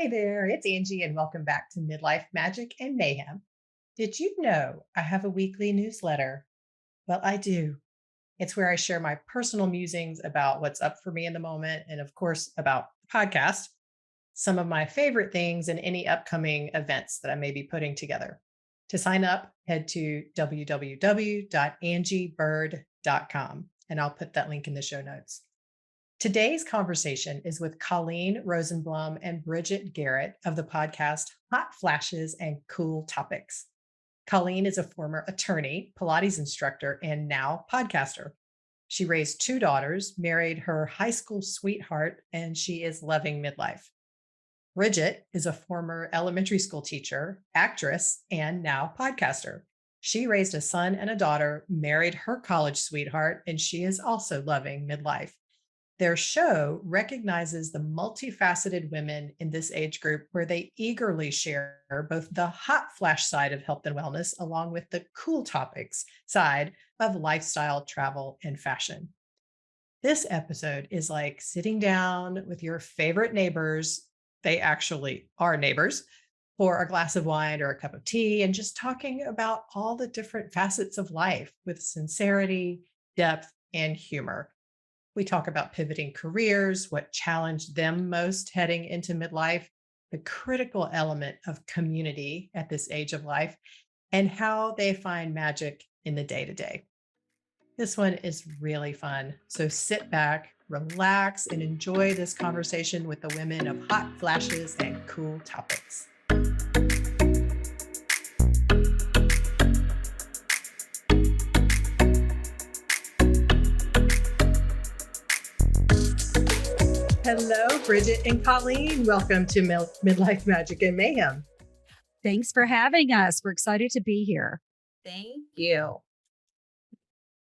Hey there, it's Angie, and welcome back to Midlife Magic and Mayhem. Did you know I have a weekly newsletter? Well, I do. It's where I share my personal musings about what's up for me in the moment, and of course, about the podcast, some of my favorite things, and any upcoming events that I may be putting together. To sign up, head to www.angiebird.com, and I'll put that link in the show notes. Today's conversation is with Colleen Rosenblum and Bridgett Garrett of the podcast Hot Flashes and Cool Topics. Colleen is a former attorney, Pilates instructor, and now podcaster. She raised two daughters, married her high school sweetheart, and she is loving midlife. Bridgett is a former elementary school teacher, actress, and now podcaster. She raised a son and a daughter, married her college sweetheart, and she is also loving midlife. Their show recognizes the multifaceted women in this age group, where they eagerly share both the hot flash side of health and wellness, along with the cool topics side of lifestyle, travel, and fashion. This episode is like sitting down with your favorite neighbors. They actually are neighbors, for a glass of wine or a cup of tea, and just talking about all the different facets of life with sincerity, depth, and humor. We talk about pivoting careers, what challenged them most heading into midlife, the critical element of community at this age of life, and how they find magic in the day-to-day. This one is really fun. So sit back, relax, and enjoy this conversation with the women of Hot Flashes and Cool Topics. Hello, Bridgett and Colleen. Welcome to Midlife Magic and Mayhem. Thanks for having us. We're excited to be here. Thank you.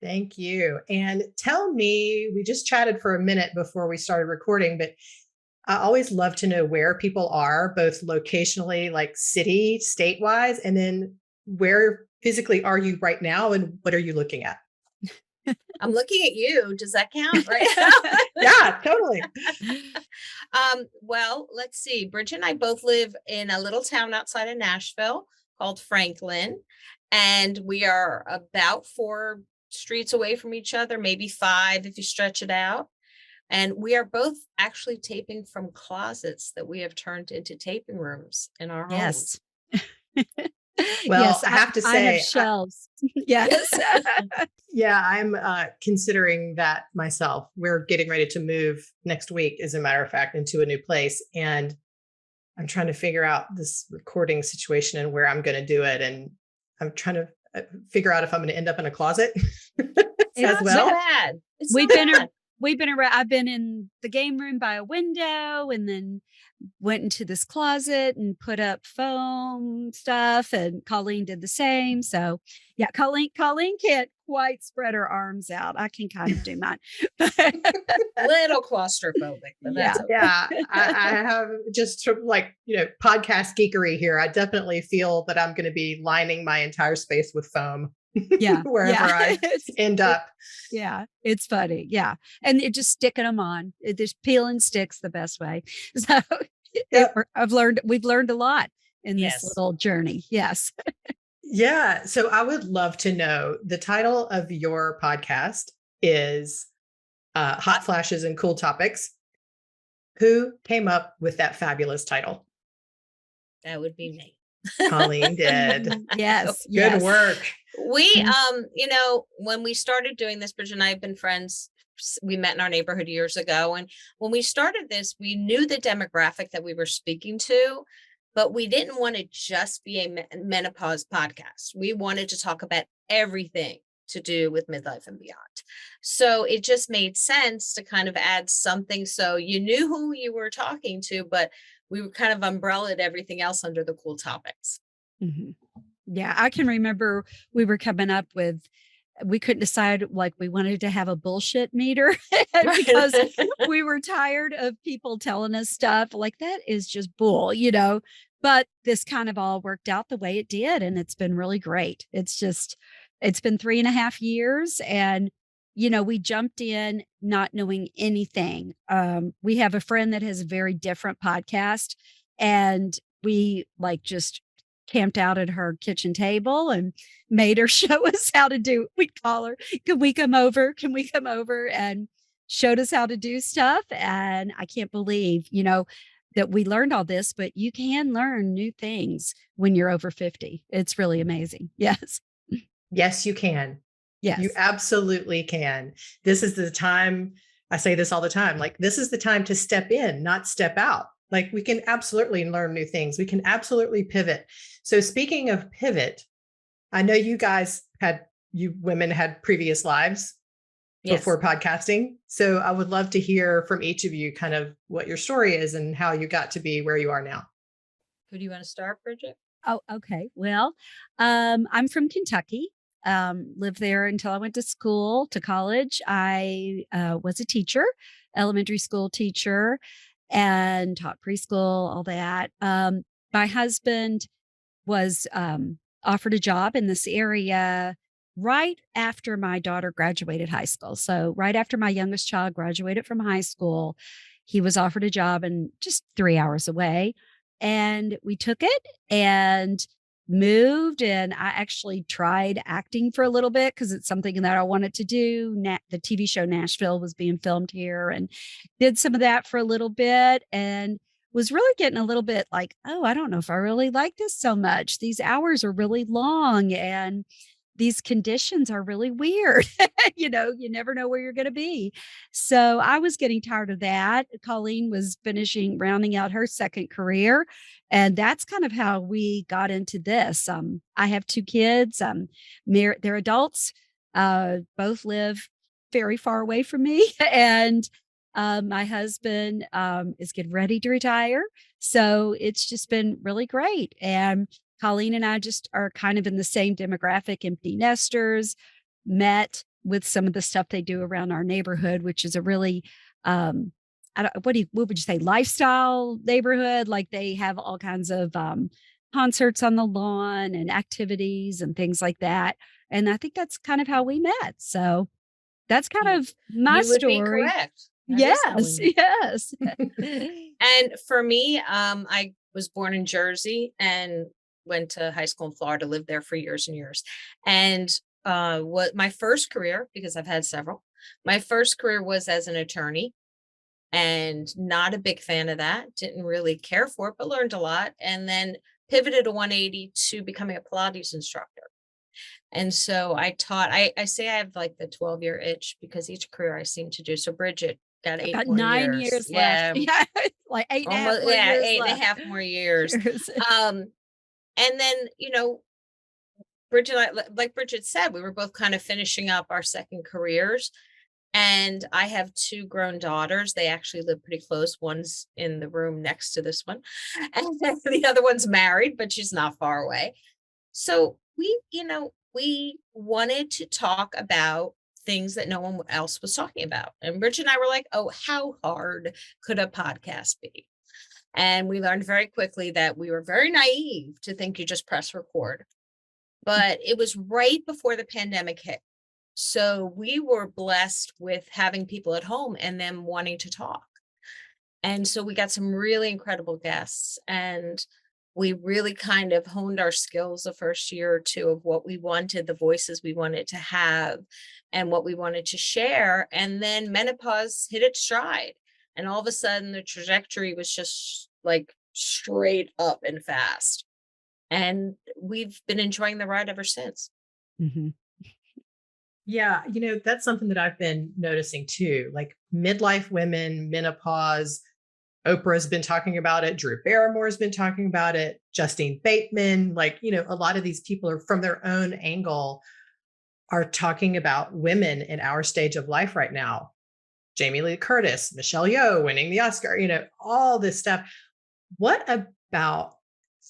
Thank you. And tell me, we just chatted for a minute before we started recording, but I always love to know where people are, both locationally, like city, state-wise, and then where physically are you right now and what are you looking at? I'm looking at you. Does that count? Right. Yeah, totally. Well, let's see. Bridget and I both live in a little town outside of Nashville called Franklin, and we are about 4 streets away from each other, maybe 5 if you stretch it out. And we are both actually taping from closets that we have turned into taping rooms in our homes. Well, yes, I have to say, I have shelves. Yes. Yeah, I'm considering that myself. We're getting ready to move next week, as a matter of fact, into a new place. And I'm trying to figure out this recording situation and where I'm going to do it. And I'm trying to figure out if I'm going to end up in a closet as well. So bad. We've been around. I've been in the game room by a window, and then went into this closet and put up foam stuff, and Colleen did the same. So yeah, Colleen can't quite spread her arms out. I can kind of do mine. A little claustrophobic, but that's okay. Yeah. I have just like, podcast geekery here. I definitely feel that I'm going to be lining my entire space with foam. Yeah. Wherever I end up. Yeah. It's funny. Yeah. And it just sticking them on. It just peeling sticks the best way. So we've learned a lot in this little journey. Yes. Yeah. So I would love to know, the title of your podcast is Hot Flashes and Cool Topics. Who came up with that fabulous title? That would be me. Colleen did. Yes. Good work. We, when we started doing this, Bridget and I have been friends. We met in our neighborhood years ago. And when we started this, we knew the demographic that we were speaking to, but we didn't want to just be a menopause podcast. We wanted to talk about everything to do with midlife and beyond. So it just made sense to kind of add something so you knew who you were talking to, but we kind of umbrellaed everything else under the cool topics. Mm-hmm. Yeah, I can remember we were coming up with, we couldn't decide, like we wanted to have a bullshit meter because we were tired of people telling us stuff like that is just bull, but this kind of all worked out the way it did. And it's been really great. It's been 3.5 years, and we jumped in not knowing anything. We have a friend that has a very different podcast, And we like just camped out at her kitchen table and made her show us how to do. We'd call her, can we come over? Can we come over? And showed us how to do stuff. And I can't believe, that we learned all this, but you can learn new things when you're over 50. It's really amazing. Yes. Yes, you can. Yes. You absolutely can. This is the time. I say this all the time. Like, this is the time to step in, not step out. Like, we can absolutely learn new things. We can absolutely pivot. So speaking of pivot, I know you women had previous lives before podcasting. So I would love to hear from each of you kind of what your story is and how you got to be where you are now. Who do you want to start, Bridgett? Oh, okay. Well, I'm from Kentucky. Lived there until I went to college. I was a teacher, elementary school teacher, and taught preschool, all that. My husband was offered a job in this area right after my daughter graduated high school. So right after my youngest child graduated from high school, he was offered a job and just 3 hours away. And we took it and moved. And I actually tried acting for a little bit because it's something that I wanted to do. The TV show Nashville was being filmed here, and did some of that for a little bit, and was really getting a little bit like, oh, I don't know if I really like this so much. These hours are really long and these conditions are really weird. You never know where you're going to be. So I was getting tired of that. Colleen was rounding out her second career. And that's kind of how we got into this. I have 2 kids. They're adults. Both live very far away from me. And my husband is getting ready to retire. So it's just been really great. And Colleen and I just are kind of in the same demographic, empty nesters, met with some of the stuff they do around our neighborhood, which is a really, what would you say, lifestyle neighborhood? Like, they have all kinds of concerts on the lawn and activities and things like that. And I think that's kind of how we met. So that's kind of my story. You would be correct. Yes, yes. And for me, I was born in Jersey and went to high school in Florida, lived there for years and years. And what my first career, because I've had several, my first career was as an attorney, and not a big fan of that. Didn't really care for it, but learned a lot. And then pivoted a 180 to becoming a Pilates instructor. And so I taught, I say I have like the 12-year itch because each career I seem to do. So Bridgett got about 9 years left. Yeah. Like 8.5 more years. 8.5 more years. And then, Bridgett, like Bridgett said, we were both kind of finishing up our second careers. And I have 2 grown daughters. They actually live pretty close. One's in the room next to this one. And the other one's married, but she's not far away. So we wanted to talk about things that no one else was talking about. And Rich and I were like, oh, how hard could a podcast be? And we learned very quickly that we were very naive to think you just press record. But it was right before the pandemic hit. So we were blessed with having people at home and them wanting to talk. And so we got some really incredible guests, and we really kind of honed our skills the first year or 2 of what we wanted, the voices we wanted to have and what we wanted to share. And then menopause hit its stride. And all of a sudden the trajectory was just like straight up and fast. And we've been enjoying the ride ever since. Mm-hmm. Yeah, that's something that I've been noticing too, like midlife women, menopause. Oprah's been talking about it. Drew Barrymore's been talking about it. Justine Bateman, a lot of these people are from their own angle are talking about women in our stage of life right now. Jamie Lee Curtis, Michelle Yeoh winning the Oscar, all this stuff. What about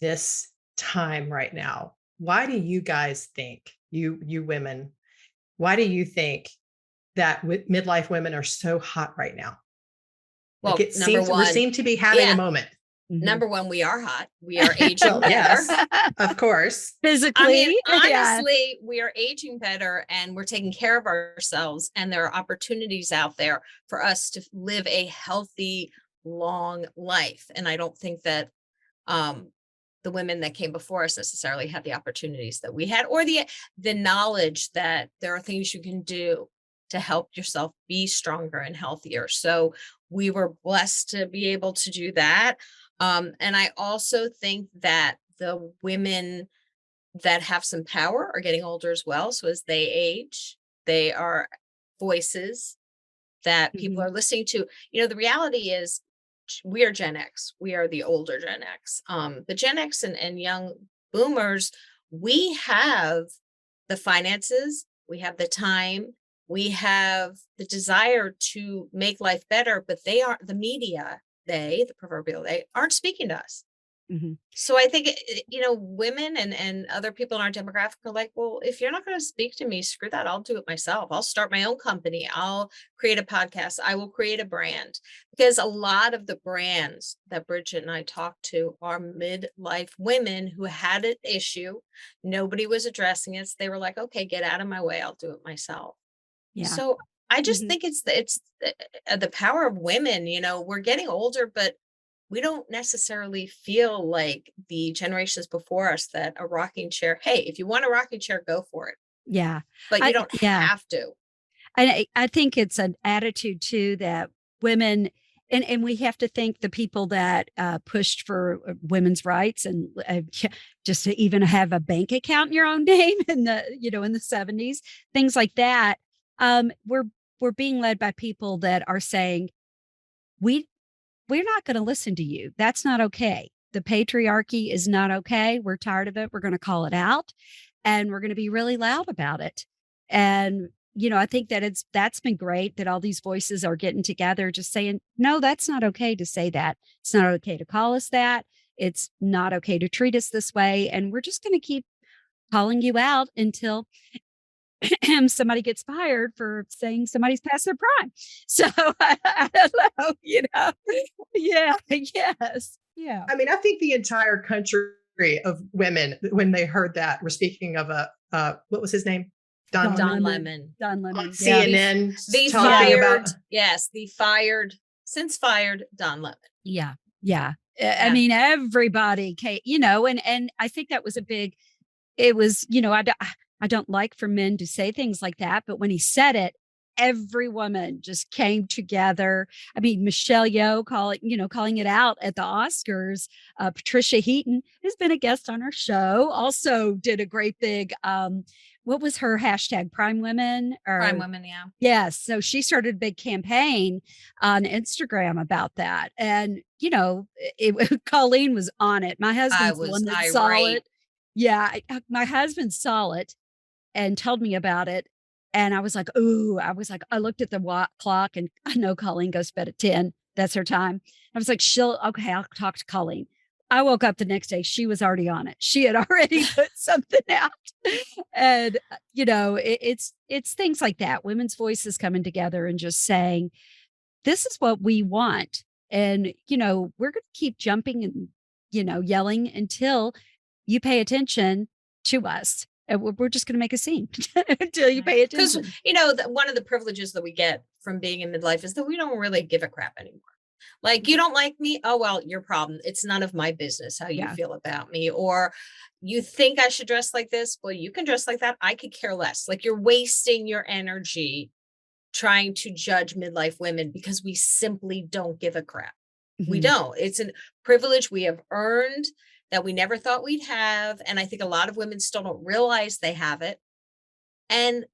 this time right now? Why do you guys think, you women, why do you think that midlife women are so hot right now? Well, we seem to be having a moment. Mm-hmm. Number one, we are hot. We are aging better. Yes, of course. Physically. Honestly, we are aging better and we're taking care of ourselves. And there are opportunities out there for us to live a healthy, long life. And I don't think that the women that came before us necessarily had the opportunities that we had, or the knowledge that there are things you can do to help yourself be stronger and healthier. So we were blessed to be able to do that. And I also think that the women that have some power are getting older as well. So as they age, they are voices that people are listening to. The reality is we are Gen X. We are the older Gen X. The Gen X and young boomers, we have the finances, we have the time, we have the desire to make life better, but the media, the proverbial, they aren't speaking to us. So I think, women and other people in our demographic are like, well, if you're not going to speak to me, screw that. I'll do it myself. I'll start my own company. I'll create a podcast. I will create a brand, because a lot of the brands that Bridgett and I talked to are midlife women who had an issue. Nobody was addressing it. So they were like, okay, get out of my way. I'll do it myself. Yeah. So I just think it's the power of women. We're getting older, but we don't necessarily feel like the generations before us that a rocking chair, hey, if you want a rocking chair, go for it. Yeah. But you don't have to. I think it's an attitude too that women, and we have to thank the people that pushed for women's rights and just to even have a bank account in your own name in the in the 70s, things like that. We're being led by people that are saying we're not going to listen to you. That's not okay. The patriarchy is not okay. We're tired of it. We're going to call it out, and we're going to be really loud about it. And, I think that that's been great that all these voices are getting together, just saying, no, that's not okay to say that. It's not okay to call us that. It's not okay to treat us this way. And we're just going to keep calling you out until somebody gets fired for saying somebody's past their prime. So I don't know, Yeah. Yes. Yeah. I mean, I think the entire country of women, when they heard that, were speaking of what was his name? Don Lemon. Don Lemon. On CNN. Since fired Don Lemon. Yeah. Yeah. I mean, everybody came, and I think that was it was, I don't like for men to say things like that, but when he said it, every woman just came together. I mean, Michelle Yeoh calling it out at the Oscars. Patricia Heaton has been a guest on our show, also did a great big, what was her hashtag? Prime Women? Prime Women, yeah. Yes. So she started a big campaign on Instagram about that. And, Colleen was on it. My husband's the one that saw it. Yeah. My husband saw it and told me about it. And I was like, I looked at the clock, and I know Colleen goes to bed at 10. That's her time. I was like, I'll talk to Colleen. I woke up the next day. She was already on it. She had already put something out. And, it's things like that. Women's voices coming together and just saying, this is what we want. And, we're going to keep jumping and, yelling until you pay attention to us. We're just going to make a scene until you pay attention. Because, one of the privileges that we get from being in midlife is that we don't really give a crap anymore. Like, you don't like me? Oh, well, your problem. It's none of my business how you feel about me. Or you think I should dress like this? Well, you can dress like that. I could care less. Like, you're wasting your energy trying to judge midlife women because we simply don't give a crap. We don't. It's a privilege we have earned that we never thought we'd have. And I think a lot of women still don't realize they have it. And,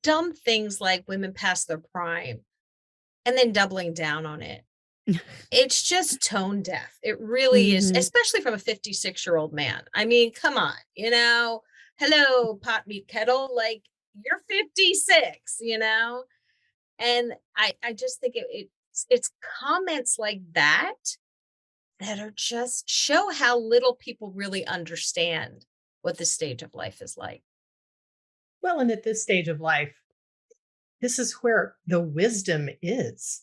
dumb things like women past their prime and then doubling down on it. It's just tone deaf. It really is, especially from a 56-year-old man. I mean, come on, hello, pot meat kettle, like, you're 56, and I just think it's comments like that are just show how little people really understand what this stage of life is like. Well, and at this stage of life, this is where the wisdom is.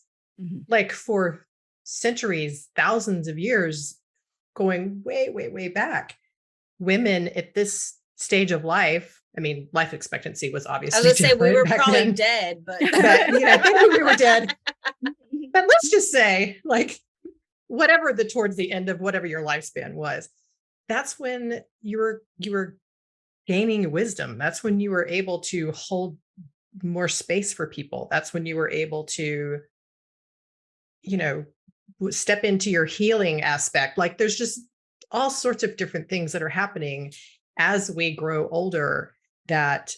Like, for centuries, thousands of years, going way, way, way back, women at this stage of life, I mean, life expectancy was obviously I was going to say we were probably then. dead, but maybe we were dead. But let's just say, like, whatever towards the end of whatever your lifespan was, that's when you were gaining wisdom. That's when you were able to hold more space for people. That's when you were able to, you know, step into your healing aspect. Like there's just all sorts of different things that are happening as we grow older that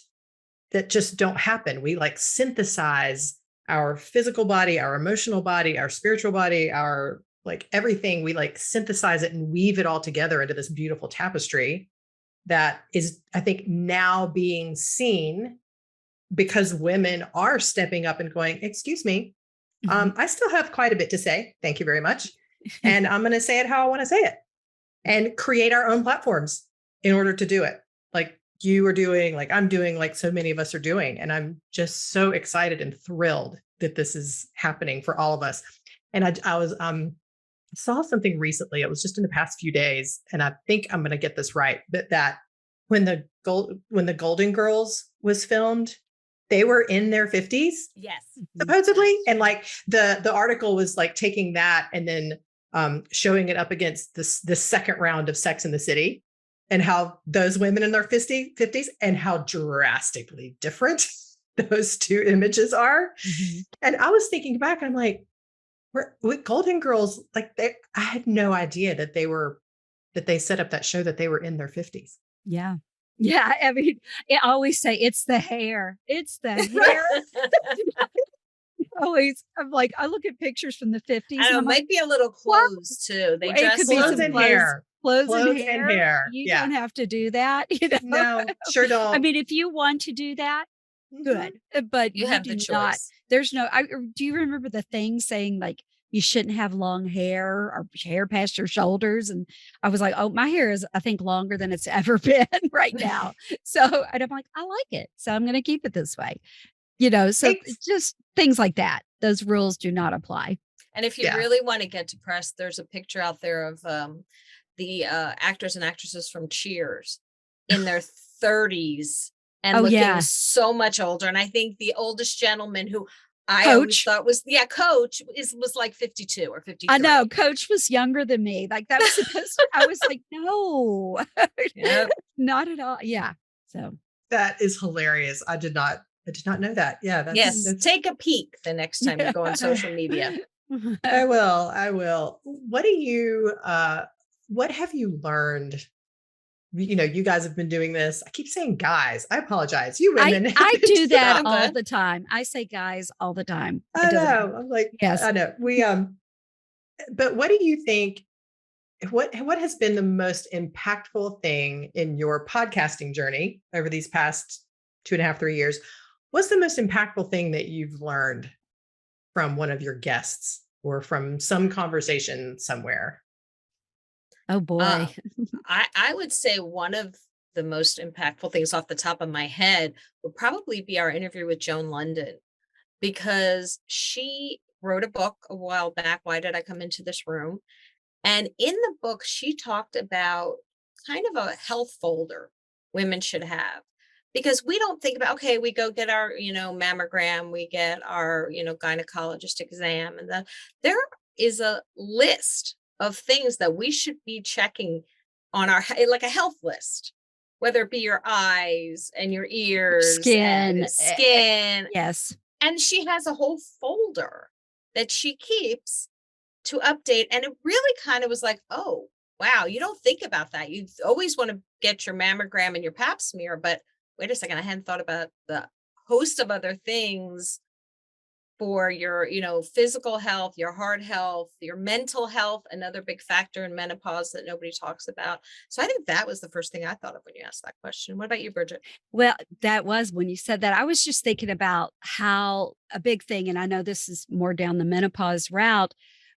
just don't happen. We like synthesize our physical body, our emotional body, our spiritual body, our like everything. We like synthesize it and weave it all together into this beautiful tapestry that is, I think, now being seen because women are stepping up and going, excuse me, I still have quite a bit to say. Thank you very much. And I'm going to say it how I want to say it and create our own platforms in order to do it. Like you are doing, like I'm doing, like so many of us are doing. And I'm just so excited and thrilled that this is happening for all of us. And I was, saw something recently. It was just in the past few days. And I think I'm going to get this right, but that when the Golden Girls was filmed, they were in their 50s. Yes. Supposedly. And like the article was like taking that and then showing it up against the second round of Sex in the City and how those women in their 50s and how drastically different those two images are. Mm-hmm. And I was thinking back, I'm like, with Golden Girls, like I had no idea that they set up that show that they were in their 50s. Yeah. Yeah. I mean, I always say it's the hair. It's the hair. Always, I'm like, I look at pictures from the 50s. I know, it might be a little clothes too. They dress clothes and hair. Clothes and hair. You don't have to do that. You know? No, sure don't. I mean, if you want to do that, good. But you have the choice. Not. There's no. Do you remember the thing saying like you shouldn't have long hair or hair past your shoulders? And I was like, oh, my hair is, I think, longer than it's ever been right now. So and I'm like, I like it, so I'm going to keep it this way. You know, so it's just things like that. Those rules do not apply. And if you really want to get depressed, there's a picture out there of the actors and actresses from Cheers in their 30s and looking so much older. And I think the oldest gentleman who I always thought was, Coach was like 52 or 53. I know. Coach was younger than me. Like that was supposed to, I was like, no, not at all. Yeah. So that is hilarious. I did not know that. Yeah. That's... Take a peek the next time you go on social media. I will. What have you learned? You know, you guys have been doing this. I keep saying guys. I apologize. You women. I do that all the time. I say guys all the time. I know. I'm like, yes, I know. But what do you think? What has been the most impactful thing in your podcasting journey over these past 2.5, 3 years? What's the most impactful thing that you've learned from one of your guests or from some conversation somewhere? Oh boy. I would say one of the most impactful things off the top of my head would probably be our interview with Joan London, because she wrote a book a while back, Why Did I Come Into This Room? And in the book, she talked about kind of a health folder women should have, because we don't think about, okay, we go get our, mammogram, we get our, gynecologist exam, and there is a list of things that we should be checking on our, like a health list, whether it be your eyes and your ears, skin. Yes. And she has a whole folder that she keeps to update. And it really kind of was like, oh, wow, you don't think about that. You always want to get your mammogram and your pap smear, but wait a second, I hadn't thought about the host of other things for your, physical health, your heart health, your mental health, another big factor in menopause that nobody talks about. So I think that was the first thing I thought of when you asked that question. What about you, Bridgett? Well, that was when you said that, I was just thinking about how a big thing, and I know this is more down the menopause route,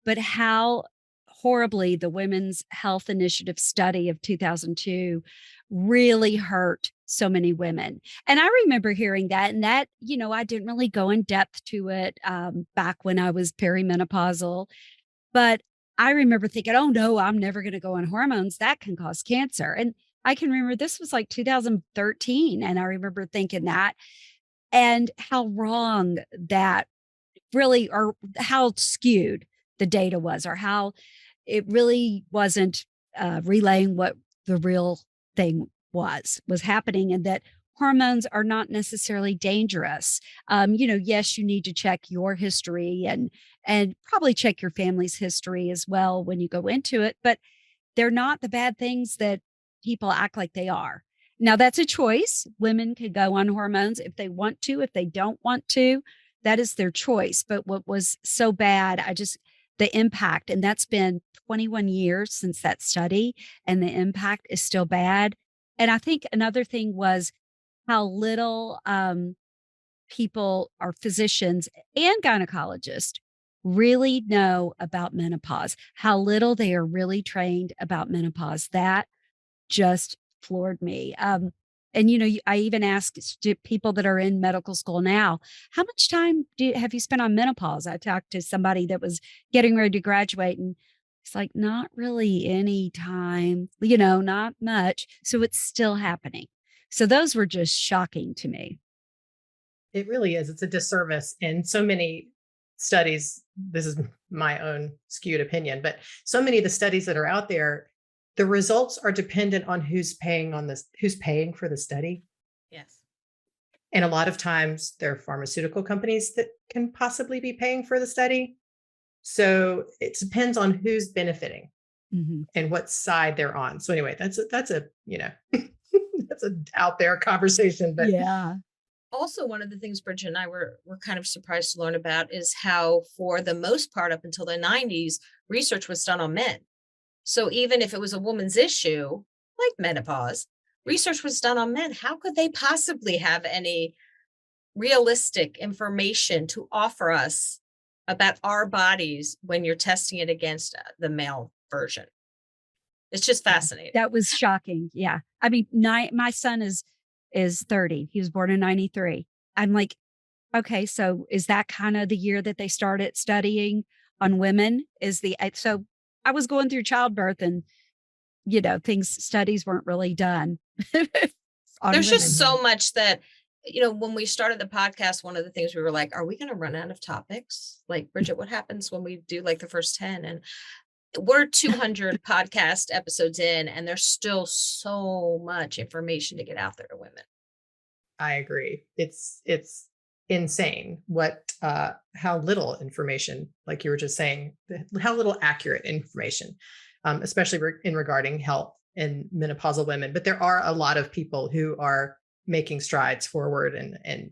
but how horribly the Women's Health Initiative study of 2002 really hurt so many women. And I remember hearing that, and that, I didn't really go in depth to it back when I was perimenopausal, but I remember thinking, oh no, I'm never going to go on hormones. That can cause cancer. And I can remember this was like 2013. And I remember thinking that, and how wrong that really, or how skewed the data was, or how it really wasn't relaying what the real thing was happening, and that hormones are not necessarily dangerous. Yes, you need to check your history and probably check your family's history as well when you go into it, but they're not the bad things that people act like they are. Now, that's a choice. Women could go on hormones if they want to. If they don't want to, that is their choice. But what was so bad, the impact, and that's been 21 years since that study, and the impact is still bad. And I think another thing was how little people or physicians and gynecologists really know about menopause, how little they are really trained about menopause. That just floored me. I even asked people that are in medical school now, how much time have you spent on menopause? I talked to somebody that was getting ready to graduate, and it's like, not really any time, not much. So it's still happening. So those were just shocking to me. It really is. It's a disservice in so many studies. This is my own skewed opinion, but so many of the studies that are out there, the results are dependent on who's paying for the study. Yes. And a lot of times there are pharmaceutical companies that can possibly be paying for the study. So it depends on who's benefiting and what side they're on. So anyway, that's a that's an out there conversation, but yeah. Also, one of the things Bridget and I were kind of surprised to learn about is how, for the most part, up until the 90s, research was done on men. So even if it was a woman's issue, like menopause, research was done on men. How could they possibly have any realistic information to offer us about our bodies when you're testing it against the male version? It's just fascinating. That was shocking. Yeah. I mean, my son is 30. He was born in 93. I'm like, okay, so is that kind of the year that they started studying on women? So I was going through childbirth, and studies weren't really done. There's just so much that, when we started the podcast, one of the things we were like, are we going to run out of topics? Like, Bridget, what happens when we do like the first 10? And we're 200 podcast episodes in, and there's still so much information to get out there to women. I agree. It's insane how little information, like you were just saying, how little accurate information, especially in regarding health in menopausal women. But there are a lot of people who are making strides forward and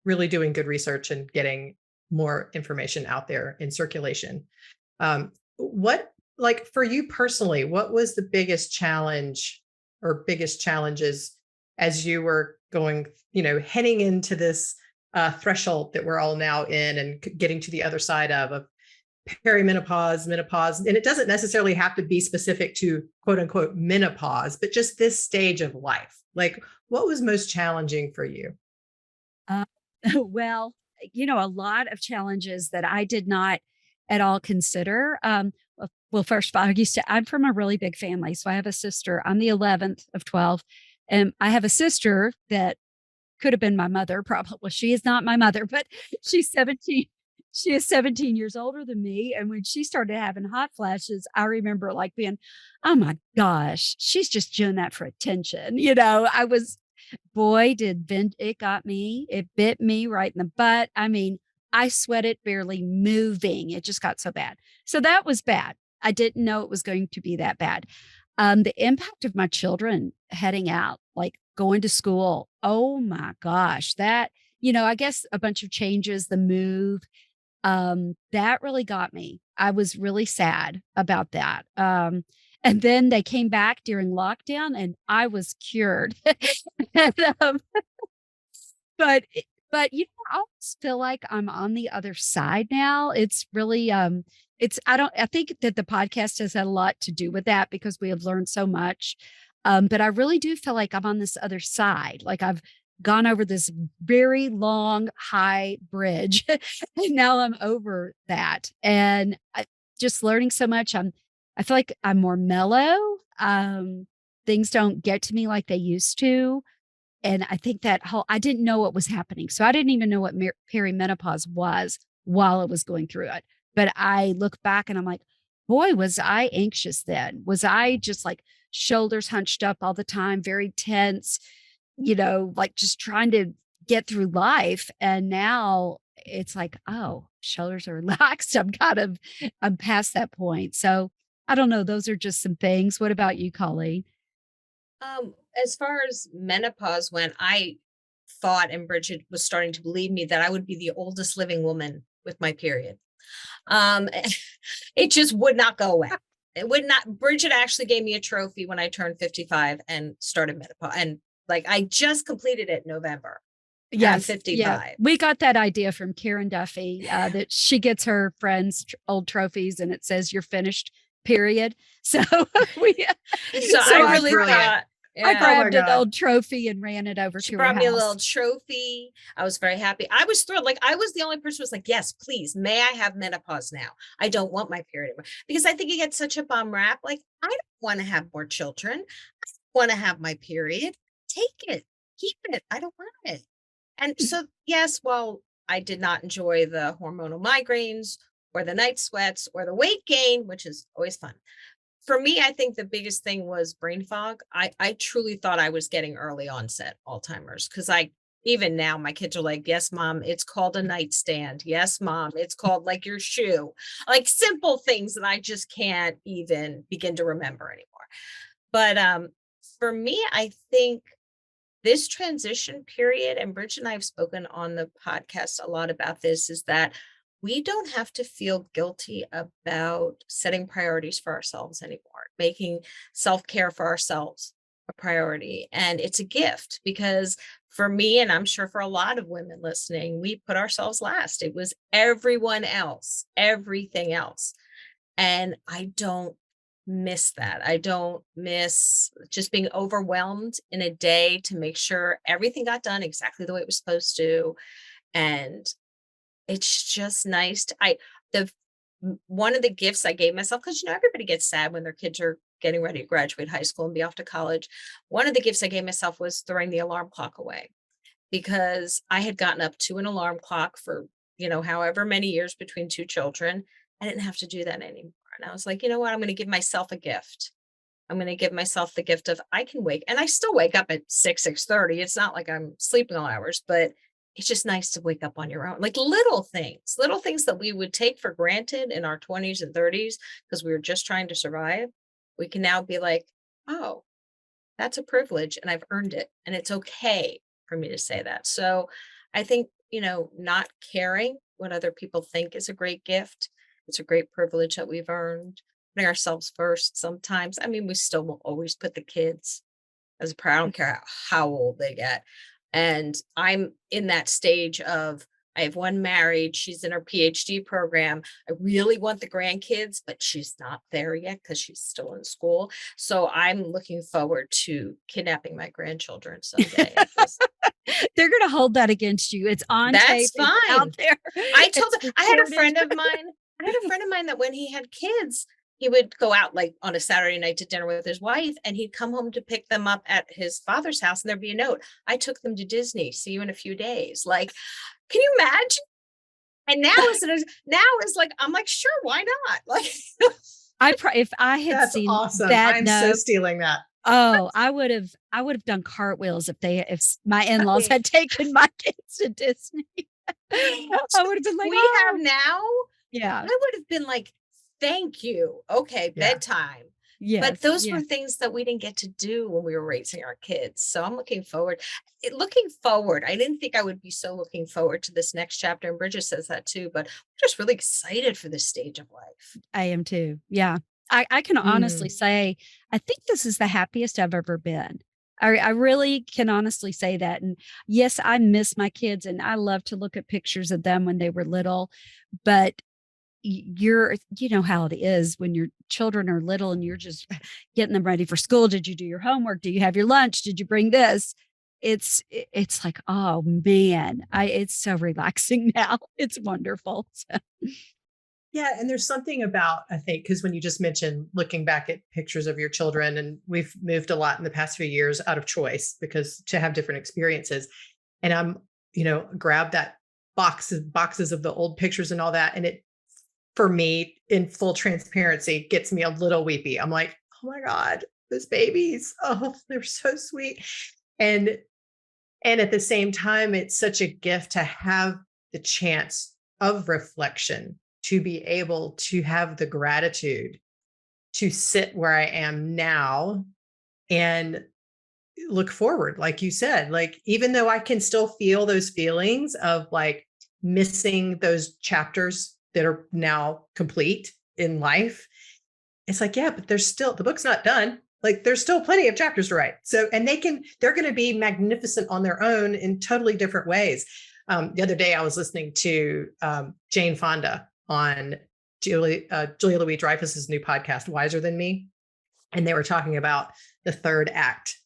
really doing good research and getting more information out there in circulation. Like for you personally, what was the biggest challenge or biggest challenges as you were going, heading into this threshold that we're all now in and getting to the other side of perimenopause, menopause? And it doesn't necessarily have to be specific to quote unquote menopause, but just this stage of life. Like, what was most challenging for you? Well, a lot of challenges that I did not at all consider. Well, first of all, I'm from a really big family. So I have a sister. I'm the 11th of 12. And I have a sister that could have been my mother, probably. Well, she is not my mother, but she's 17. She is 17 years older than me. And when she started having hot flashes, I remember like being, oh my gosh, she's just doing that for attention. It got me. It bit me right in the butt. I mean, I sweated barely moving. It just got so bad. So that was bad. I didn't know it was going to be that bad. The impact of my children heading out, like going to school. Oh my gosh, that, I guess a bunch of changes, the move, that really got me. I was really sad about that. And then they came back during lockdown and I was cured. and, but I always feel like I'm on the other side now. It's really, I think that the podcast has had a lot to do with that because we have learned so much. But I really do feel like I'm on this other side. Like I've gone over this very long, high bridge and now I'm over that. And just learning so much. I feel like I'm more mellow. Things don't get to me like they used to. And I think I didn't know what was happening. So I didn't even know what perimenopause was while I was going through it. But I look back and I'm like, boy, was I anxious then. Was I just like shoulders hunched up all the time, very tense, like just trying to get through life. And now it's like, oh, shoulders are relaxed. I'm past that point. So I don't know. Those are just some things. What about you, Colleen? As far as menopause went, I thought, and Bridget was starting to believe me, that I would be the oldest living woman with my period. Um, it just would not go away. It would not. Bridget actually gave me a trophy when I turned 55 and started menopause. And like, I just completed it in November. And I'm Yes. Yeah. 55. We got that idea from Karen Duffy that she gets her friends old trophies and it says you're finished, period. So we, So So I really brilliant. thought, I yeah. grabbed an God. old trophy and ran it over She to her brought me a house. little trophy. I was very happy. I was thrilled. Like, I was the only person who was like, yes, please, may I have menopause now? I don't want my period anymore. Because I think you get such a bum rap. Like, I don't want to have more children. I want to have my period. Take it. Keep it. I don't want it. And so, yes, well, I did not enjoy the hormonal migraines or the night sweats or the weight gain, which is always fun. For me, I think the biggest thing was brain fog. I truly thought I was getting early onset Alzheimer's, because even now my kids are like, yes, mom, it's called a nightstand. Yes, mom, it's called like your shoe, like simple things that I just can't even begin to remember anymore. But for me, I think this transition period, and Bridget and I have spoken on the podcast a lot about this, is that we don't have to feel guilty about setting priorities for ourselves anymore, making self-care for ourselves a priority. And it's a gift, because for me, and I'm sure for a lot of women listening, we put ourselves last. It was everyone else, everything else. And I don't miss that. I don't miss just being overwhelmed in a day to make sure everything got done exactly the way it was supposed to. And it's just nice to, the one of the gifts I gave myself, because everybody gets sad when their kids are getting ready to graduate high school and be off to college. One of the gifts I gave myself was throwing the alarm clock away, because I had gotten up to an alarm clock for, however many years between two children. I didn't have to do that anymore. And I was like, you know what? I'm going to give myself a gift. I'm going to give myself the gift of, I can wake, and I still wake up at 6:30. It's not like I'm sleeping all hours, but it's just nice to wake up on your own. Like little things that we would take for granted in our 20s and 30s because we were just trying to survive. We can now be like, oh, that's a privilege and I've earned it. And it's okay for me to say that. So I think, not caring what other people think is a great gift. It's a great privilege that we've earned. Putting ourselves first sometimes. I mean, we still will always put the kids as a priority. I don't care how old they get. And I'm in that stage of, I have one married, she's in her PhD program. I really want the grandkids, but she's not there yet because she's still in school. So I'm looking forward to kidnapping my grandchildren someday. They're going to hold that against you. It's on That's tape. It's fine. out there. I told It's them, I had a recorded. friend of mine that when he had kids, he would go out like on a Saturday night to dinner with his wife, and he'd come home to pick them up at his father's house, and there'd be a note. I took them to Disney. See you in a few days. Like, can you imagine? And now is like, I'm like, sure, why not? Like, If I had That's seen awesome. that I'm so note, stealing that. oh, I would have done cartwheels if my in-laws had taken my kids to Disney. I would have been like, we oh. have now. Yeah. I would have been like, thank you. Okay, Yeah. bedtime. Yes. But those were things that we didn't get to do when we were raising our kids. So I'm looking forward. I didn't think I would be so looking forward to this next chapter. And Bridget says that too, but I'm just really excited for this stage of life. I am too. Yeah. I can honestly say, I think this is the happiest I've ever been. I really can honestly say that. And yes, I miss my kids and I love to look at pictures of them when they were little, but you know how it is when your children are little and you're just getting them ready for school. Did you do your homework? Do you have your lunch? Did you bring this? It's like, oh man, it's so relaxing now. It's wonderful. So. Yeah. And there's something about, I think, because when you just mentioned looking back at pictures of your children, and we've moved a lot in the past few years out of choice because to have different experiences. And I'm, grab that boxes of the old pictures and all that. And it for me, in full transparency, gets me a little weepy. I'm like, oh my God, those babies. Oh, they're so sweet. And at the same time, it's such a gift to have the chance of reflection, to be able to have the gratitude to sit where I am now and look forward. Like you said, like, even though I can still feel those feelings of like missing those chapters that are now complete in life, it's like, yeah, but there's still, the book's not done. Like, there's still plenty of chapters to write. So, and they're going to be magnificent on their own in totally different ways. The other day I was listening to Jane Fonda on Julia Louis-Dreyfus's new podcast, Wiser Than Me. And they were talking about the third act.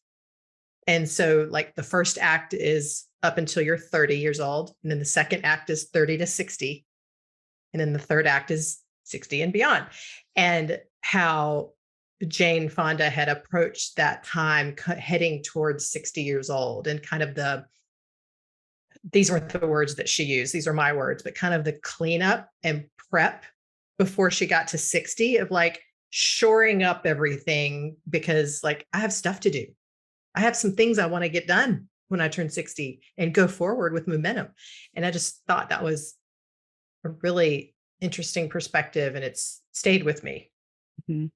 And so like the first act is up until you're 30 years old. And then the second act is 30 to 60. And then the third act is 60 and beyond. And how Jane Fonda had approached that time heading towards 60 years old, and kind of these weren't the words that she used, these are my words, but kind of the cleanup and prep before she got to 60 of like shoring up everything, because like I have stuff to do. I have some things I want to get done when I turn 60 and go forward with momentum. And I just thought that was a really interesting perspective, and it's stayed with me. Mm-hmm.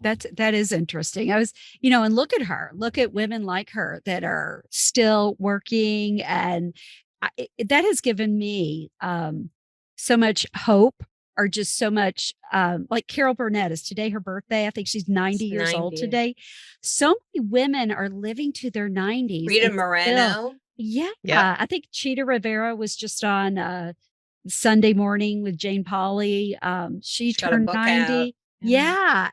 That is interesting. I was, and look at women like her that are still working. And that has given me so much hope, or just so much, like Carol Burnett is today her birthday. I think she's 90 years old today. So many women are living to their 90s. Rita Moreno. Yeah. I think Cheetah Rivera was just on Sunday Morning with Jane Pauley. She turned 90. Yeah.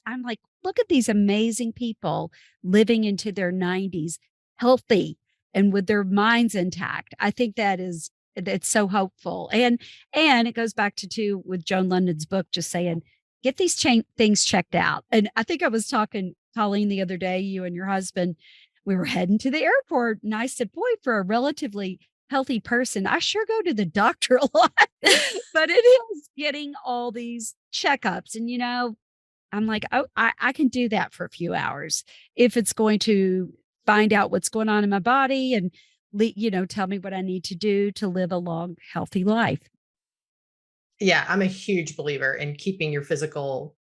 I'm like, look at these amazing people living into their 90s, healthy and with their minds intact. I think it's so hopeful. And it goes back to with Joan London's book, just saying, get these things checked out. And I think I was talking, Colleen, the other day, you and your husband, we were heading to the airport, and I said, boy, for a relatively healthy person, I sure go to the doctor a lot. But it is getting all these checkups. And, I'm like, oh, I can do that for a few hours if it's going to find out what's going on in my body and, tell me what I need to do to live a long, healthy life. Yeah, I'm a huge believer in keeping your physical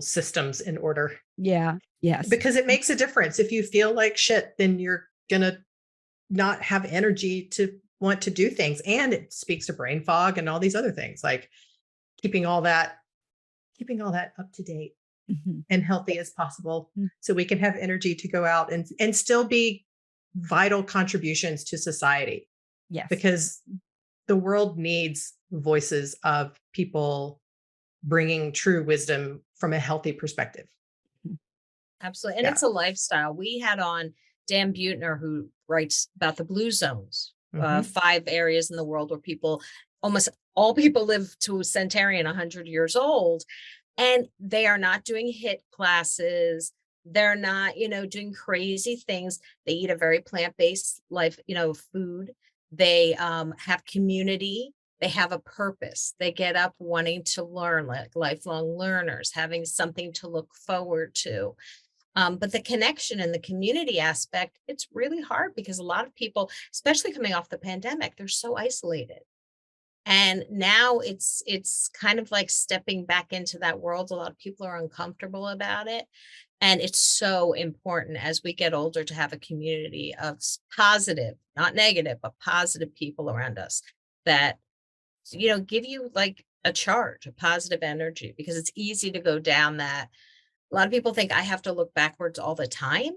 systems in order. Yeah. Yes. Because it makes a difference. If you feel like shit, then you're going to not have energy to want to do things. And it speaks to brain fog and all these other things, like keeping all that up to date and healthy as possible, so we can have energy to go out and still be vital contributions to society. Yes. Because the world needs voices of people bringing true wisdom from a healthy perspective. Absolutely. And it's a lifestyle. We had on Dan Buettner, who writes about the blue zones, 5 areas in the world where almost all people live to a centenarian, 100 years old, and they are not doing HIIT classes. They're not, doing crazy things. They eat a very plant-based life, food. They have community. They have a purpose. They get up wanting to learn, like lifelong learners, having something to look forward to. But the connection and the community aspect, it's really hard because a lot of people, especially coming off the pandemic, they're so isolated. And now it's kind of like stepping back into that world. A lot of people are uncomfortable about it. And it's so important as we get older to have a community of positive, not negative, but positive people around us that, give you like a charge, a positive energy, because it's easy to go down that. A lot of people think I have to look backwards all the time,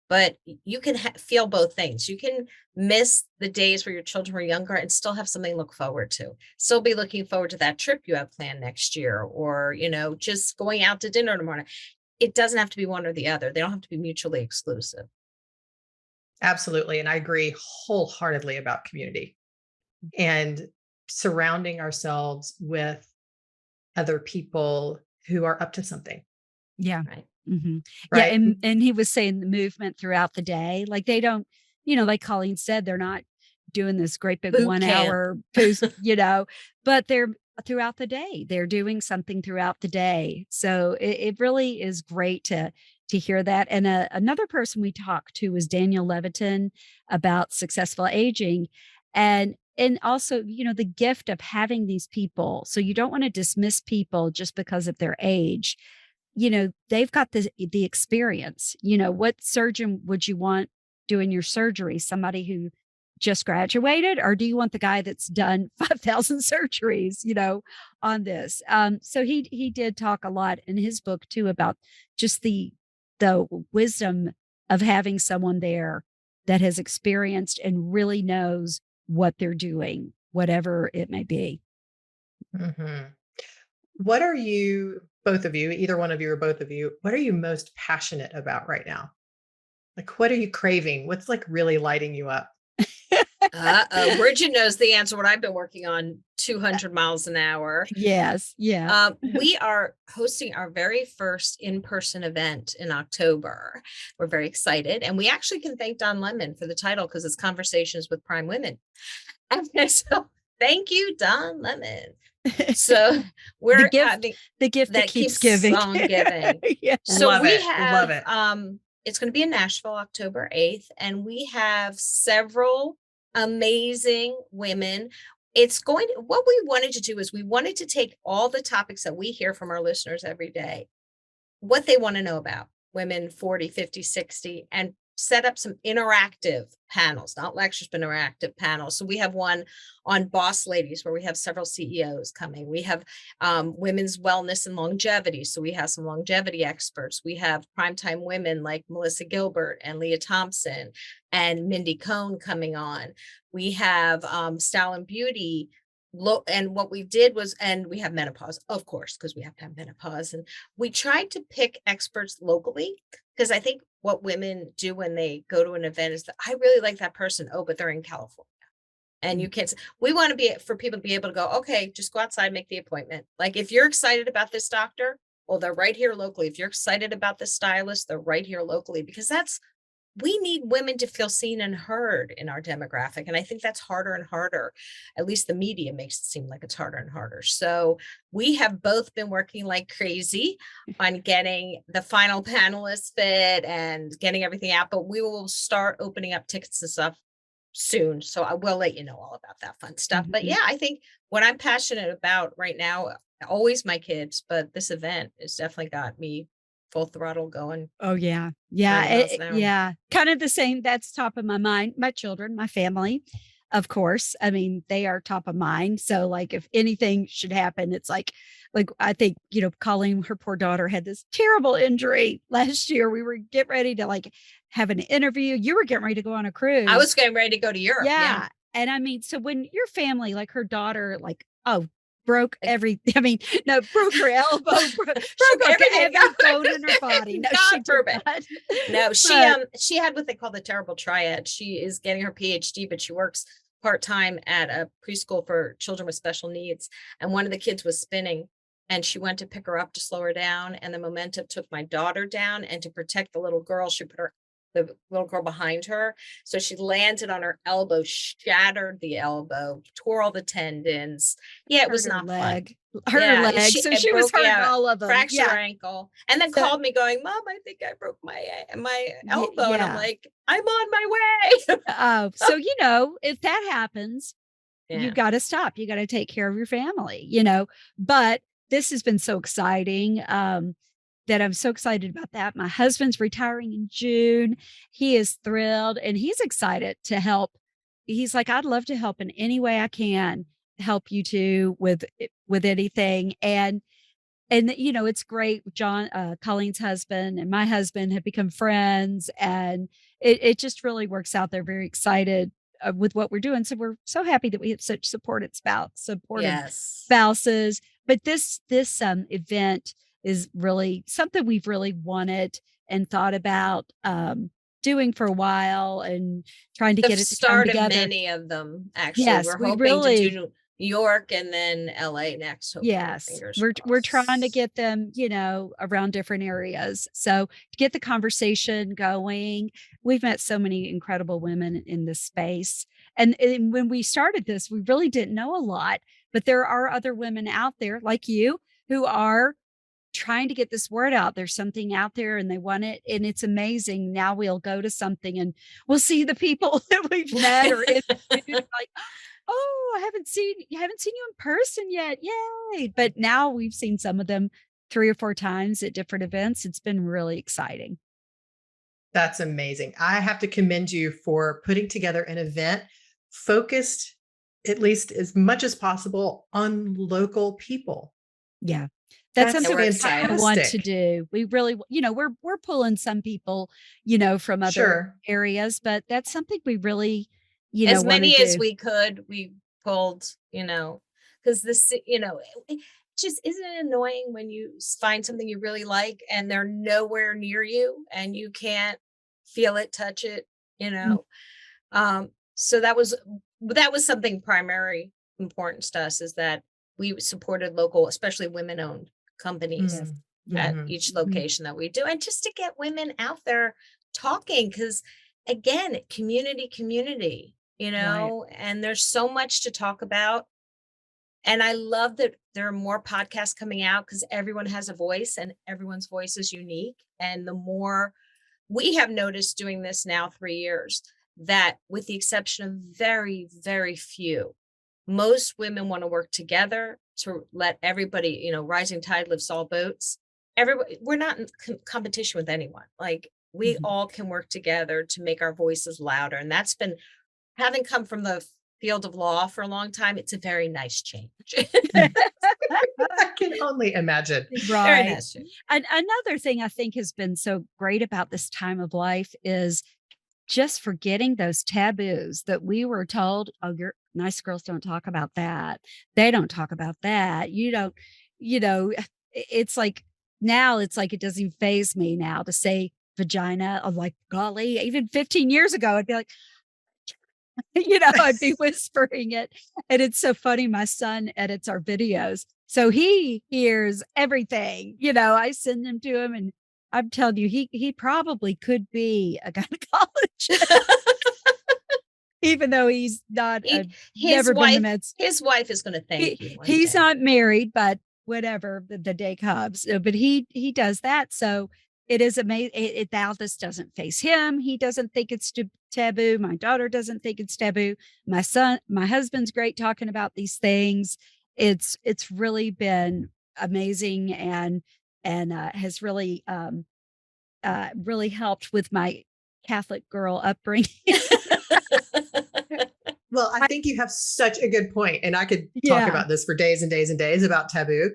but you can feel both things. You can miss the days where your children were younger and still have something to look forward to. Still be looking forward to that trip you have planned next year, or, just going out to dinner tomorrow. It doesn't have to be one or the other. They don't have to be mutually exclusive. Absolutely. And I agree wholeheartedly about community and surrounding ourselves with other people who are up to something. Yeah. Right. Mm-hmm. Right. Yeah. And he was saying the movement throughout the day, like they don't, like Colleen said, they're not doing this great big Boot 1 camp. hour boost, but they're throughout the day. They're doing something throughout the day. So it really is great to hear that. And another person we talked to was Daniel Levitin about successful aging. And also, the gift of having these people. So you don't want to dismiss people just because of their age. They've got the experience. What surgeon would you want doing your surgery? Somebody who just graduated, or do you want the guy that's done 5,000 surgeries, on this? So he did talk a lot in his book too about just the wisdom of having someone there that has experienced and really knows what they're doing, whatever it may be. Hmm. What are you, both of you, either one of you or both of you, what are you most passionate about right now? Like, what are you craving? What's like really lighting you up? Bridgett knows the answer. What I've been working on 200 miles an hour. Yes. Yeah. We are hosting our very first in-person event in October. We're very excited. And we actually can thank Don Lemon for the title because it's Conversations with Prime Women. And so thank you, Don Lemon. So we're the gift that keeps giving. On giving. Yeah. So Love we it. have, Love it. It's going to be in Nashville, October 8th. And we have several amazing women. What we wanted to do is we wanted to take all the topics that we hear from our listeners every day, what they want to know about women 40, 50, 60, and set up some interactive panels, not lectures, but interactive panels. So we have one on boss ladies where we have several CEOs coming. We have women's wellness and longevity. So we have some longevity experts. We have primetime women like Melissa Gilbert and Leah Thompson and Mindy Cohn coming on. We have style and beauty. And what we did was, and we have menopause, of course, because we have to have menopause. And we tried to pick experts locally because I think what women do when they go to an event is that I really like that person. Oh, but they're in California. And you can't, we want to be for people to be able to go, okay, just go outside, make the appointment. Like if you're excited about this doctor, well, they're right here locally. If you're excited about this stylist, they're right here locally, because we need women to feel seen and heard in our demographic. And I think that's harder and harder. At least the media makes it seem like it's harder and harder. So we have both been working like crazy on getting the final panelists fit and getting everything out, but we will start opening up tickets and stuff soon. So I will let you know all about that fun stuff. Mm-hmm. But yeah, I think what I'm passionate about right now, always my kids, but this event has definitely got me full throttle going. Oh yeah. Yeah. Kind of the same. That's top of my mind. My children, my family, of course. I mean, they are top of mind. So like if anything should happen, it's like I think, Colleen, her poor daughter had this terrible injury last year. We were getting ready to like have an interview. You were getting ready to go on a cruise. I was getting ready to go to Europe. Yeah. And I mean, so when your family, like her daughter, broke broke her elbow, broke every bone in her body. No, she did not. No, she had what they call the terrible triad. She is getting her PhD, but she works part-time at a preschool for children with special needs. And one of the kids was spinning, and she went to pick her up to slow her down. And the momentum took my daughter down. And to protect the little girl, she put the little girl behind her. So she landed on her elbow, shattered the elbow, tore all the tendons. Yeah, it was not fun. Her leg. So she was hurting all of them. Fractured her ankle. And then called me going, Mom, I think I broke my elbow. Yeah. And I'm like, I'm on my way. So, if that happens, you've got to stop. You got to take care of your family, but this has been so exciting. That I'm so excited about that. My husband's retiring in June. He is thrilled and he's excited to help. He's like, I'd love to help in any way I can help you two with anything. And it's great. John, Colleen's husband and my husband have become friends, and it just really works out. They're very excited with what we're doing. So we're so happy that we have such supportive spouses. But this event is really something we've really wanted and thought about doing for a while, and trying to get it to come together. Many of them, actually. Yes, we're hoping to do New York and then LA next. Yes, we're trying to get them, around different areas. So to get the conversation going, we've met so many incredible women in this space, And when we started this, we really didn't know a lot, but there are other women out there like you who are trying to get this word out. There's something out there and they want it. And it's amazing. Now we'll go to something and we'll see the people that we've met or interviewed, like, oh, I haven't seen you in person yet. Yay. But now we've seen some of them 3 or 4 times at different events. It's been really exciting. That's amazing. I have to commend you for putting together an event focused, at least as much as possible, on local people. Yeah. That's something we're I want to do. We really, we're pulling some people, from other areas, but that's something we really, as want many to as do. we could, we pulled, because this, it just isn't it annoying when you find something you really like and they're nowhere near you and you can't feel it, touch it, so that was something primary importance to us, is that we supported local, especially women-owned companies at each location that we do, and just to get women out there talking, because again, community, Right. and there's so much to talk about. And I love that there are more podcasts coming out, because everyone has a voice and everyone's voice is unique. And the more we have noticed doing this now 3 years, that with the exception of very, very few, most women want to work together to let everybody, rising tide lifts all boats. Everybody, we're not in competition with anyone. Like, we all can work together to make our voices louder. And that's been, having come from the field of law for a long time, it's a very nice change. I can only imagine. Very Right. nice change. And another thing I think has been so great about this time of life is just forgetting those taboos that we were told, oh, your nice girls don't talk about that. They don't talk about that. You don't, it's like now it's like it doesn't faze me now to say vagina. I'm like, golly, even 15 years ago, I'd be like, I'd be whispering it. And it's so funny. My son edits our videos, so he hears everything. I send them to him, and I'm telling you, he probably could be a gynecologist, even though he's not. Never been to med school. His wife is going to thank you. He's not married, but whatever the day comes. But he does that. So it is amazing. Now this doesn't face him. He doesn't think it's taboo. My daughter doesn't think it's taboo. My husband's great talking about these things. It's really been amazing and has really really helped with my Catholic girl upbringing. Well, I think you have such a good point, and I could talk about this for days and days and days about taboo,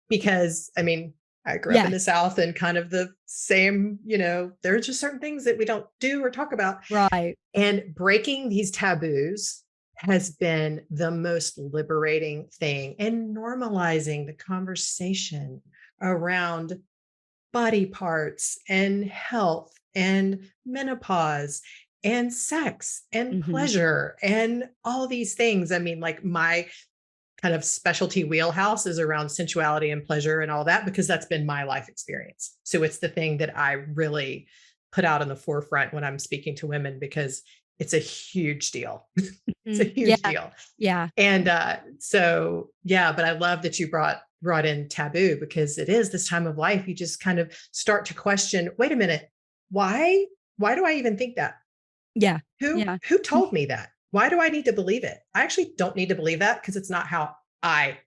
because I mean, I grew up in the South, and kind of the same, there are just certain things that we don't do or talk about. Right. And breaking these taboos has been the most liberating thing, and normalizing the conversation around body parts and health and menopause and sex and pleasure and all these things. I mean, like, my kind of specialty wheelhouse is around sensuality and pleasure and all that, because that's been my life experience. So it's the thing that I really put out in the forefront when I'm speaking to women, because it's a huge deal. It's a huge deal. Yeah. And but I love that you brought in taboo, because it is this time of life. You just kind of start to question, wait a minute, why do I even think that? Yeah. Who told me that? Why do I need to believe it? I actually don't need to believe that, because it's not how I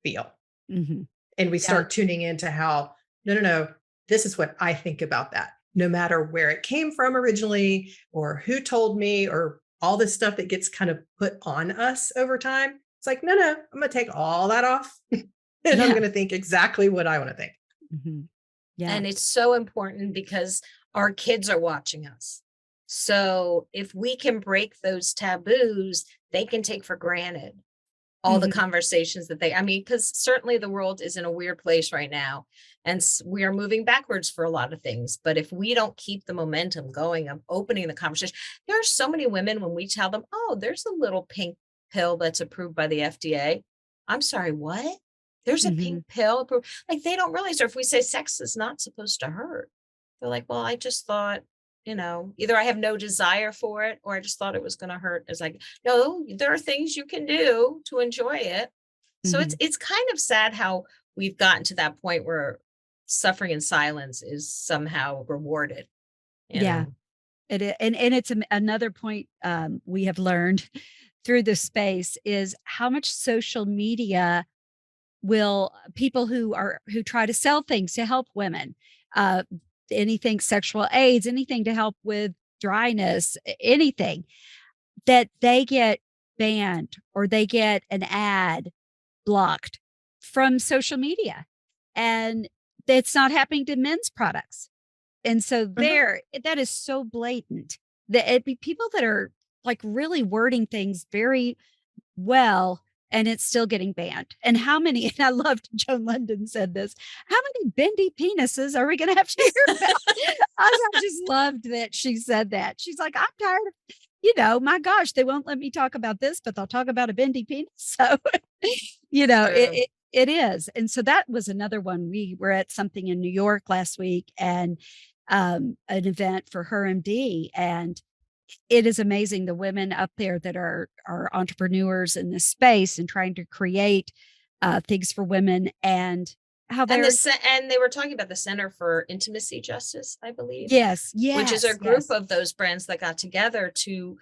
feel. And we start tuning into how, no, this is what I think about that, no matter where it came from originally, or who told me, or all this stuff that gets kind of put on us over time. It's like, no, I'm going to take all that off and I'm going to think exactly what I want to think. Yeah. And it's so important, because our kids are watching us. So if we can break those taboos, they can take for granted all the conversations that because certainly the world is in a weird place right now, and we are moving backwards for a lot of things. But if we don't keep the momentum going of opening the conversation, there are so many women, when we tell them, oh, there's a little pink pill that's approved by the FDA. I'm sorry, what? There's a pink pill approved? Like, they don't realize, or if we say sex is not supposed to hurt, they're like, well, I just thought either I have no desire for it or I just thought it was going to hurt. It's like, no, there are things you can do to enjoy it. So it's kind of sad how we've gotten to that point where suffering in silence is somehow rewarded. Yeah. And it's another point we have learned through this space is how much social media will people who try to sell things to help women, anything sexual aids, anything to help with dryness, anything, that they get banned or they get an ad blocked from social media, and it's not happening to men's products. And so that is so blatant that it'd be people that are like really wording things very well, and it's still getting banned. And how many, and I loved Joan London said this, how many bendy penises are we going to have to hear about? I just loved that she said that. She's like, I'm tired of, my gosh, they won't let me talk about this, but they'll talk about a bendy penis. So, it is. And so that was another one. We were at something in New York last week, and an event for Her MD, and it is amazing the women up there that are entrepreneurs in this space and trying to create things for women, and how they're and they were talking about the Center for Intimacy Justice, I believe. Yes, which is a group of those brands that got together to.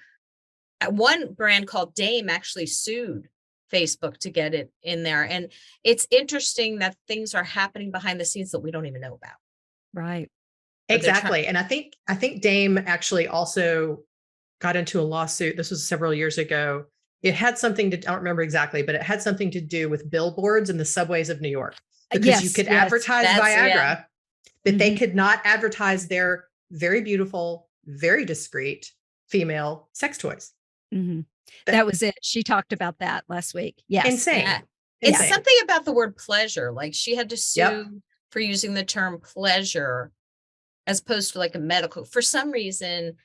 One brand called Dame actually sued Facebook to get it in there, and it's interesting that things are happening behind the scenes that we don't even know about. Right. Exactly. And I think Dame actually also got into a lawsuit. This was several years ago. It had something to, I don't remember exactly, but it had something to do with billboards in the subways of New York, because you could advertise Viagra, but they could not advertise their very beautiful, very discreet female sex toys. That was it. She talked about that last week. Yes. Insane. Yeah. It's something about the word pleasure. Like she had to sue for using the term pleasure as opposed to like a medical, for some reason,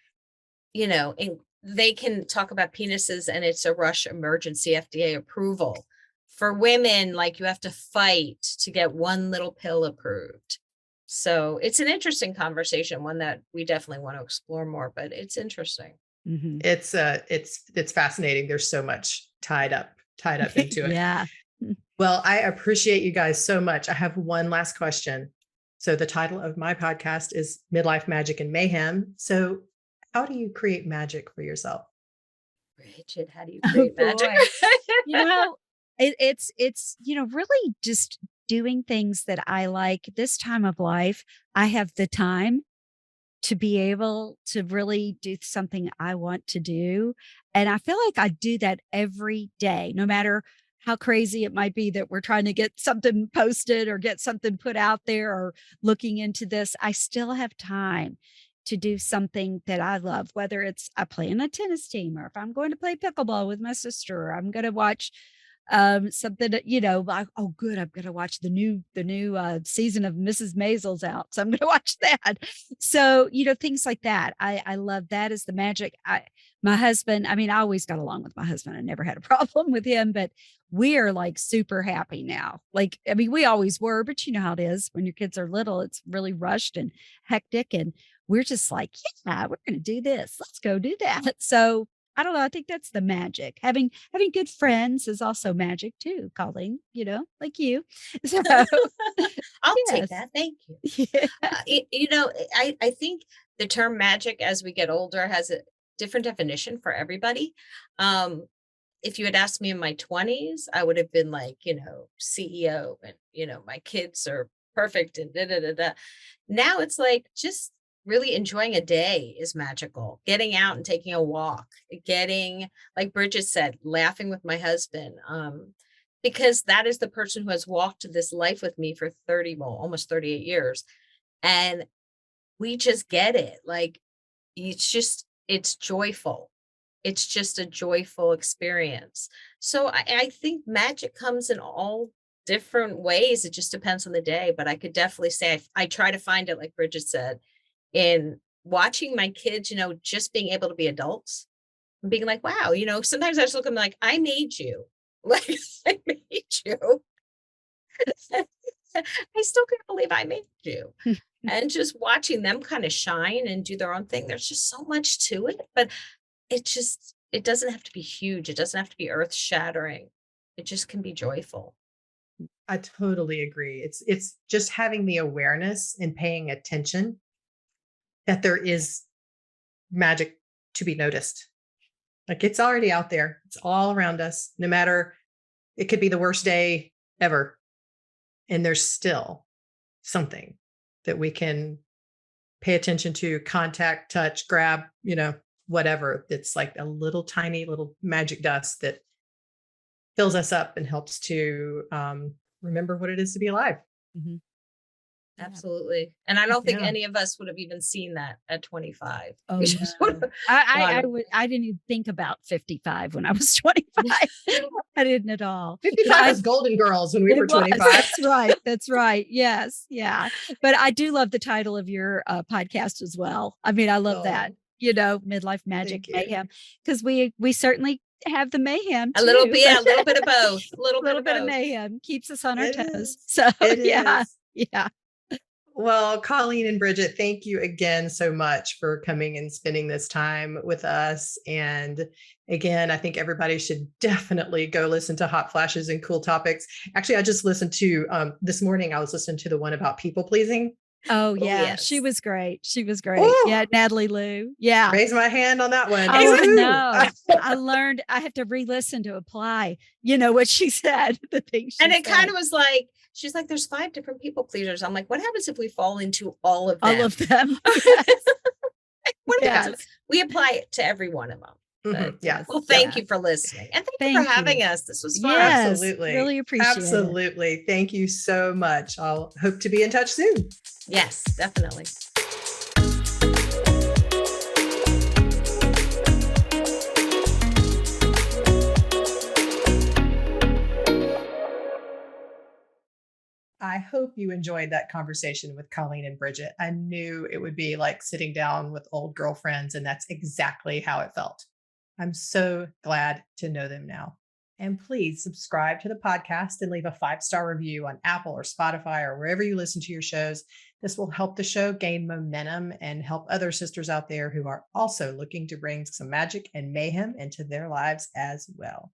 and they can talk about penises and it's a rush emergency FDA approval. For women, like you have to fight to get one little pill approved. So it's an interesting conversation, one that we definitely want to explore more, but it's interesting. It's fascinating. There's so much tied up into it. Yeah. Well, I appreciate you guys so much. I have one last question. So the title of my podcast is Midlife Magic and Mayhem. So how do you create magic for yourself? Bridgett, how do you create magic? It's really just doing things that I like. This time of life, I have the time to be able to really do something I want to do. And I feel like I do that every day, no matter how crazy it might be that we're trying to get something posted or get something put out there or looking into this. I still have time to do something that I love, whether it's I play in a tennis team, or if I'm going to play pickleball with my sister, or I'm going to watch something that, like, oh good, I'm going to watch the new season of Mrs. Maisel's out, so I'm going to watch that. So things like that, I love. That is the magic. My husband, I always got along with my husband. I never had a problem with him, but we are like super happy now. Like, we always were, but you know how it is when your kids are little, it's really rushed and hectic, and we're just like, yeah, we're going to do this, let's go do that. So I don't know. I think that's the magic. Having good friends is also magic too, Colleen, like you. So I'll take that. Thank you. Yeah. I think the term magic as we get older has a different definition for everybody. If you had asked me in my 20s, I would have been like, CEO and, my kids are perfect and da, da, da, da. Now it's like just really enjoying a day is magical. Getting out and taking a walk, getting, like Bridgett said, laughing with my husband, because that is the person who has walked this life with me for almost 38 years. And we just get it. Like, it's joyful. It's just a joyful experience. So I think magic comes in all different ways. It just depends on the day, but I could definitely say I try to find it, like Bridgett said, in watching my kids, just being able to be adults and being like, wow, sometimes I just look at them like, I made you. Like, I made you. I still can't believe I made you. and just watching them kind of shine and do their own thing. There's just so much to it, but it doesn't have to be huge. It doesn't have to be earth shattering. It just can be joyful. I totally agree. It's just having the awareness and paying attention that there is magic to be noticed. Like it's already out there. It's all around us. No matter, it could be the worst day ever. And there's still something that we can pay attention to, contact, touch, grab, whatever. It's like a little tiny little magic dust that fills us up and helps to remember what it is to be alive. Mhm. Absolutely. And I don't think Yeah. any of us would have even seen that at 25. Oh, We just no. would have I didn't even think about 55 when I was 25. I didn't at all. 55 was Golden Girls when we were It was. 25. That's right. That's right. Yes. Yeah. But I do love the title of your podcast as well. I mean, I love that, Oh, midlife magic thank you. mayhem, because we certainly have the mayhem a little too. bit, yeah, a little bit of both. A A little little bit of both. mayhem keeps us on our It toes. is. So It yeah. is. Yeah. Well, Colleen and Bridgett, thank you again so much for coming and spending this time with us. And again, I think everybody should definitely go listen to Hot Flashes and Cool Topics. Actually, I just listened to this morning, I was listening to the one about people pleasing. Oh yeah. She yes. was great. She was great. Ooh, Yeah. Natalie Lou. Yeah. raise my hand on that one. Oh, I Woo! know. I learned I have to re-listen to apply, what she said, the things she And it said. kind of was like, she's like, there's 5 different people pleasers. I'm like, what happens if we fall into all of them? All of them. Yes. What happens? Yes. We apply it to every one of them. Mhm, yes. Well, thank Yeah. you for listening. And thank you Thank for you. having us. This was fun. Yes. Absolutely. Really appreciate it. Absolutely. Thank you so much. I'll hope to be in touch soon. Yes, definitely. I hope you enjoyed that conversation with Colleen and Bridgett. I knew it would be like sitting down with old girlfriends, and that's exactly how it felt. I'm so glad to know them now. And please subscribe to the podcast and leave a 5-star review on Apple or Spotify or wherever you listen to your shows. This will help the show gain momentum and help other sisters out there who are also looking to bring some magic and mayhem into their lives as well.